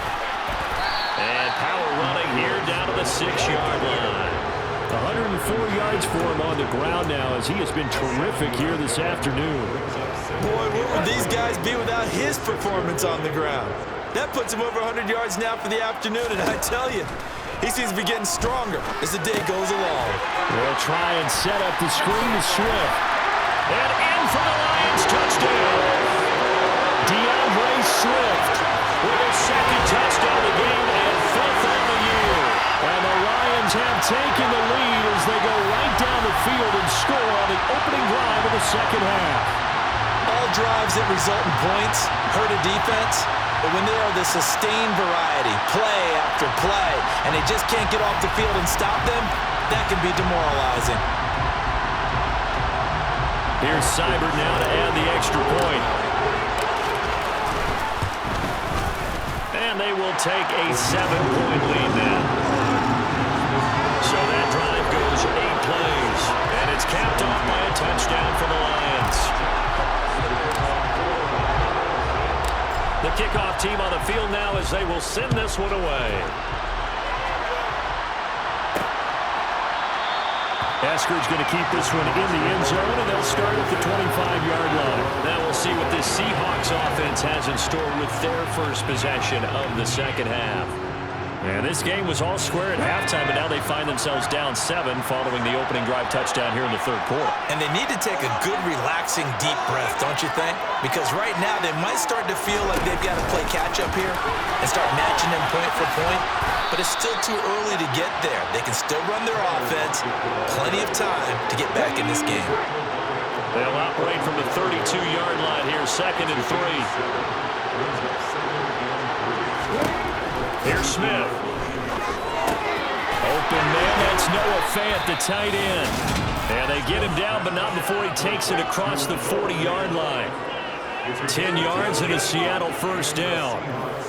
And power running here down to the 6-yard line. 104 yards for him on the ground now as he has been terrific here this afternoon. Boy, where would these guys be without his performance on the ground? That puts him over 100 yards now for the afternoon, and I tell you, he seems to be getting stronger as the day goes along. They'll try and set up the screen to Swift. And in for the Lions touchdown. DeAndre Swift with his second touchdown of the game and 5th on the year. And the Lions have taken the lead as they go right down the field and score on the opening drive of the second half. All drives that result in points hurt a defense, but when they are the sustained variety, play after play, and they just can't get off the field and stop them, that can be demoralizing. Here's Seibert now to add the extra point. And they will take a 7-point lead now. So that drive goes 8 plays, and it's capped off by a touchdown for the Lions. The kickoff team on the field now as they will send this one away. Eskridge going to keep this one in the end zone, and they'll start at the 25-yard line. Now we'll see what this Seahawks offense has in store with their first possession of the second half. And this game was all square at halftime, but now they find themselves down 7 following the opening drive touchdown here in the third quarter. And they need to take a good, relaxing, deep breath, don't you think? Because right now they might start to feel like they've got to play catch-up here and start matching them point for point. But it's still too early to get there. They can still run their offense. Plenty of time to get back in this game. They'll operate from the 32-yard line here, 2nd and 3. Here's Smith. Open man, that's Noah Fant, the tight end. And they get him down, but not before he takes it across the 40-yard line. 10 yards and a Seattle first down.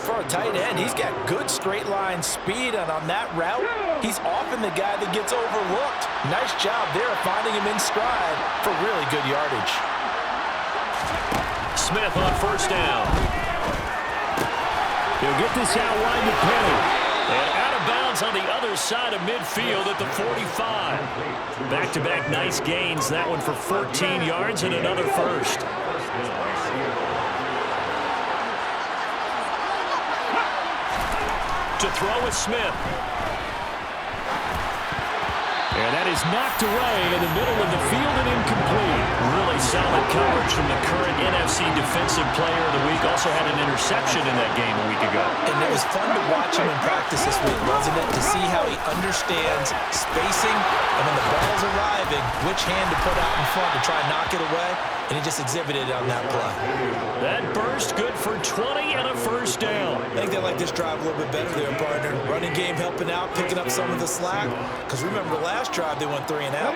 For a tight end, he's got good straight line speed, and on that route, he's often the guy that gets overlooked. Nice job there of finding him in stride for really good yardage. Smith on first down. He'll get this out wide to Penny. And out of bounds on the other side of midfield at the 45. Back-to-back nice gains. That one for 14 yards and another first. To throw is Smith. And that is knocked away in the middle of the field and incomplete. Really solid coverage from the current NFC Defensive Player of the Week. Also had an interception in that game a week ago. And it was fun to watch him in practice this week, wasn't it? To see how he understands spacing and when the ball's arriving, which hand to put out in front to try and knock it away. And he just exhibited it on that play. That burst good for 20 and a first down. I think they like this drive a little bit better there, partner. Running game helping out, picking up some of the slack. Because remember the last drive, they went 3 and out.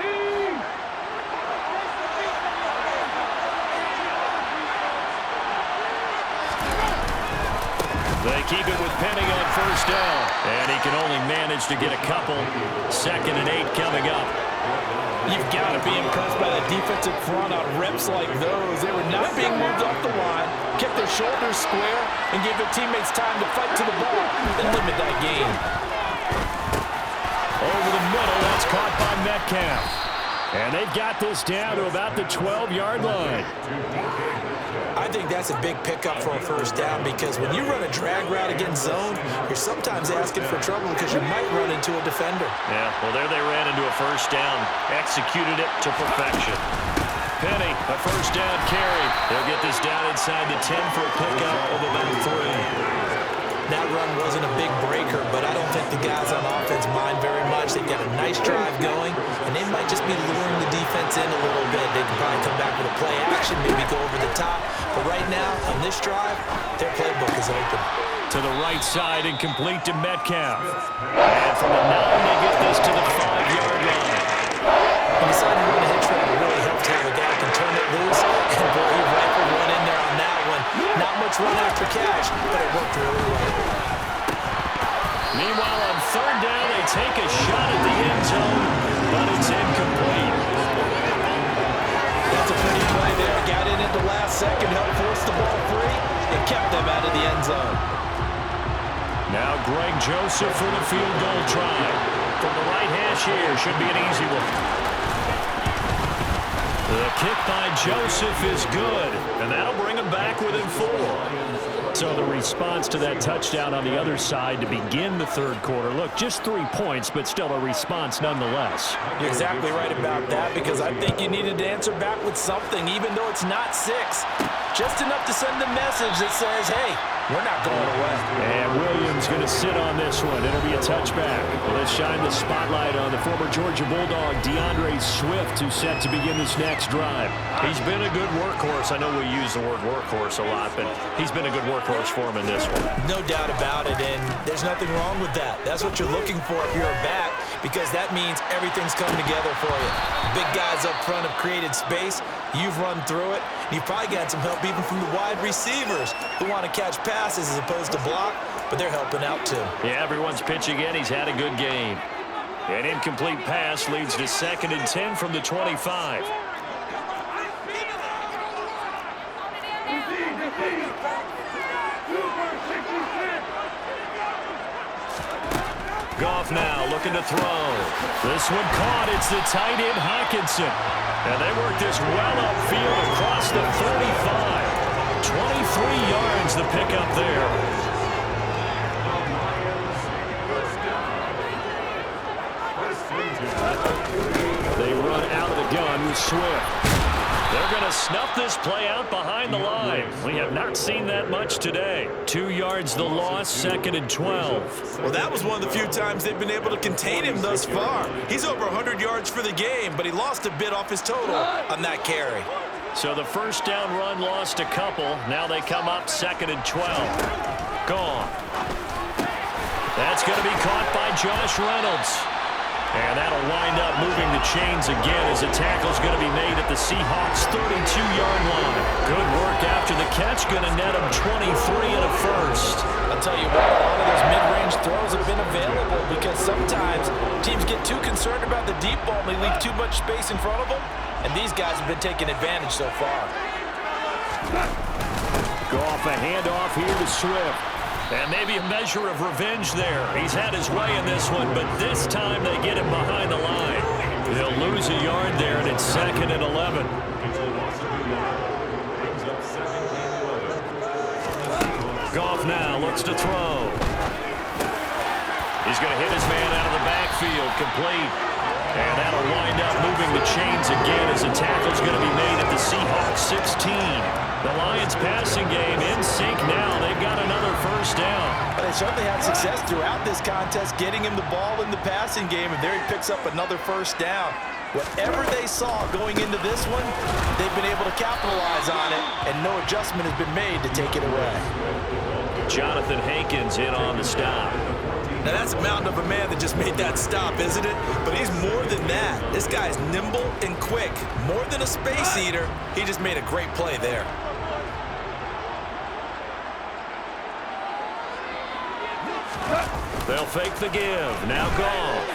They keep it with Penny on first down. And he can only manage to get a couple. 2nd and 8 coming up. You've got to be impressed by the defensive front on reps like those. They were not being moved off the line, kept their shoulders square, and gave their teammates time to fight to the ball and limit that game. Over the middle, that's caught by Metcalf. And they've got this down to about the 12-yard line. I think that's a big pickup for a first down because when you run a drag route against zone, you're sometimes asking for trouble because you might run into a defender. Yeah, well, there they ran into a first down. Executed it to perfection. Penny, a first down carry. They'll get this down inside the 10 for a pickup of about 3. That run wasn't a big breaker, but I don't think the guys on offense mind very much. They've got a nice drive going, and they might just be luring the defense in a little bit. They can probably come back with a play action, maybe go over the top. But right now, on this drive, their playbook is open. To the right side and complete to Metcalf. And from the 9, they get this to the 5-yard line. When you decide to run a hitch route, it really helps to have a guy who can turn it loose. And boy, he rifled one in there on that one. Not much run after catch, but it worked really well. Meanwhile, on 3rd down, they take a shot at the end zone, but it's incomplete. That's a pretty play there. Got in at the last second, helped force the ball free, and kept them out of the end zone. Now Greg Joseph for the field goal try. From the right hash here, should be an easy one. The kick by Joseph is good, and that'll bring him back within 4. So the response to that touchdown on the other side to begin the 3rd quarter. Look, just 3 points, but still a response nonetheless. You're exactly right about that, because I think you needed to answer back with something, even though it's not 6. Just enough to send a message that says, hey, we're not going away. And Williams going to sit on this one. It'll be a touchback. Well, let's shine the spotlight on the former Georgia Bulldog, DeAndre Swift, who's set to begin this next drive. He's been a good workhorse. I know we use the word workhorse a lot, but he's been a good workhorse for him in this one. No doubt about it, and there's nothing wrong with that. That's what you're looking for if you're a back, because that means everything's coming together for you. Big guys up front have created space. You've run through it. You've probably got some help even from the wide receivers who want to catch passes as opposed to block, but they're helping out too. Yeah, everyone's pitching in. He's had a good game. An incomplete pass leads to 2nd and 10 from the 25. Goff now looking to throw. This one caught. It's the tight end Hockenson. And they work this well upfield across the 35. 23 yards the pickup there. They run out of the gun with Swift. They're going to snuff this play out behind the line. We have not seen that much today. 2 yards the loss, 2nd and 12. Well, that was one of the few times they've been able to contain him thus far. He's over 100 yards for the game, but he lost a bit off his total on that carry. So the 1st down run lost a couple. Now they come up 2nd and 12. Gone. That's going to be caught by Josh Reynolds. And that'll wind up moving the chains again as a tackle's going to be made at the Seahawks' 32-yard line. Good work after the catch, going to net him 23 and a first. I'll tell you what, a lot of those mid-range throws have been available because sometimes teams get too concerned about the deep ball and they leave too much space in front of them, and these guys have been taking advantage so far. Go off a handoff here to Swift. And maybe a measure of revenge there. He's had his way in this one, but this time they get him behind the line. They'll lose a yard there, and it's 2nd and 11. Goff now looks to throw. He's going to hit his man out of the backfield, complete. And that'll wind up moving the chains again as a tackle's going to be made at the Seahawks 16. The Lions passing game in sync now. They've got another 1st down. But they certainly had success throughout this contest, getting him the ball in the passing game, and there he picks up another 1st down. Whatever they saw going into this one, they've been able to capitalize on it, and no adjustment has been made to take it away. Jonathan Hankins in on the stop. Now that's a mountain of a man that just made that stop, isn't it? But he's more than that. This guy's nimble and quick. More than a space eater, he just made a great play there. They'll fake the give. Now Goff.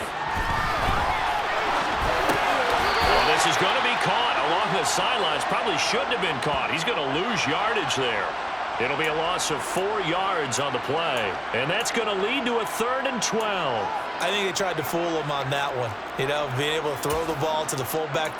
Well, this is going to be caught along the sidelines. Probably shouldn't have been caught. He's going to lose yardage there. It'll be a loss of 4 yards on the play. And that's going to lead to a 3rd and 12. I think they tried to fool him on that one. You know, being able to throw the ball to the fullback position.